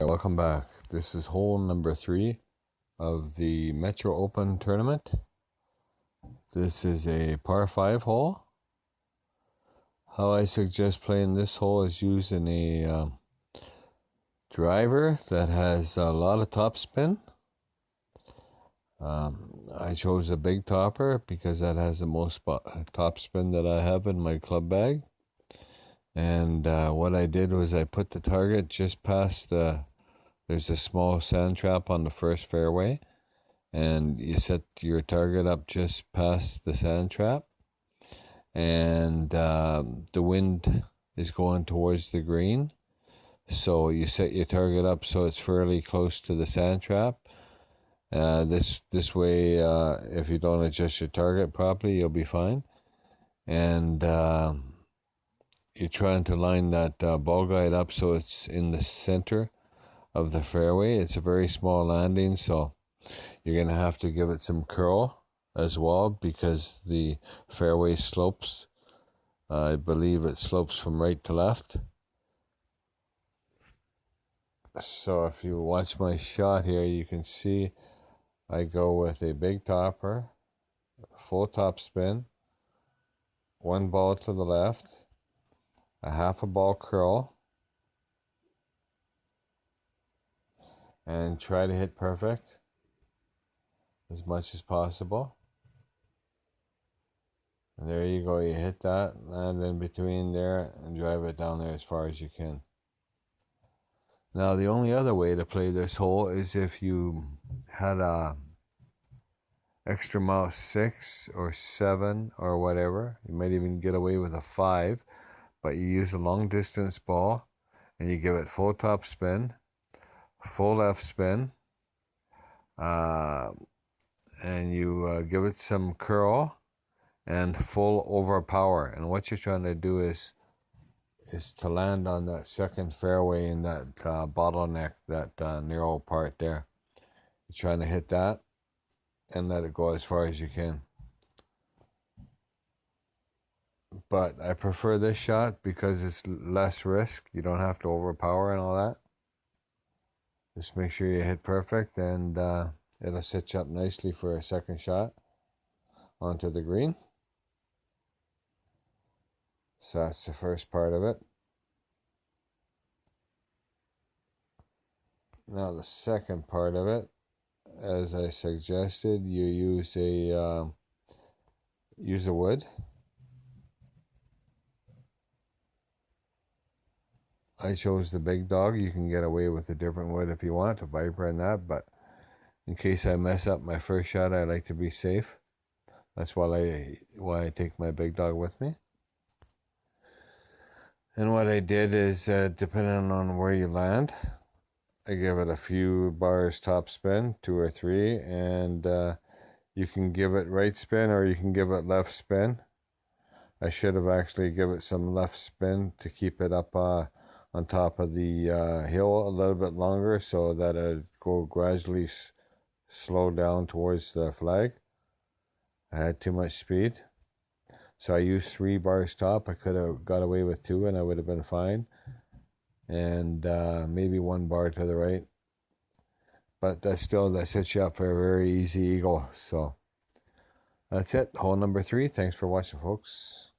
Welcome back. This is hole number 3 of the Metro Open tournament. This is a par 5 hole. How I suggest playing this hole is using a driver that has a lot of topspin. I chose a big topper because that has the most topspin that I have in my club bag. And what I did was I put the target just past there's a small sand trap on the first fairway, and you set your target up just past the sand trap, and the wind is going towards the green, so you set your target up so it's fairly close to the sand trap. This way, if you don't adjust your target properly, you'll be fine. And you're trying to line that ball guide up so it's in the center of the fairway. It's a very small landing, so you're going to have to give it some curl as well because the fairway slopes. I believe it slopes from right to left. So if you watch my shot here, you can see I go with a big topper, full top spin, one ball to the left, a half a ball curl, and try to hit perfect as much as possible. And there you go, you hit that, land in between there, and drive it down there as far as you can. Now, the only other way to play this hole is if you had a extra mile 6 or 7 or whatever. You might even get away with a 5, but you use a long distance ball and you give it full top spin, full left spin, and you give it some curl and full overpower. And what you're trying to do is to land on that second fairway in that bottleneck, that narrow part there. You're trying to hit that and let it go as far as you can. But I prefer this shot because it's less risk. You don't have to overpower and all that. Just make sure you hit perfect, and it'll set you up nicely for a second shot onto the green. So that's the first part of it. Now the second part of it, as I suggested, you use a wood. I chose the big dog. You can get away with a different wood if you want, a Viper and that, but in case I mess up my first shot, I like to be safe. That's why I take my big dog with me. And what I did is, depending on where you land, I give it a few bars top spin, 2 or 3, and you can give it right spin or you can give it left spin. I should have actually given it some left spin to keep it up on top of the hill a little bit longer so that it go gradually slow down towards the flag. I had too much speed. So I used 3 bars top. I could have got away with 2 and I would have been fine. And maybe 1 bar to the right. But that sets you up for a very easy eagle. So that's it. Hole number 3. Thanks for watching, folks.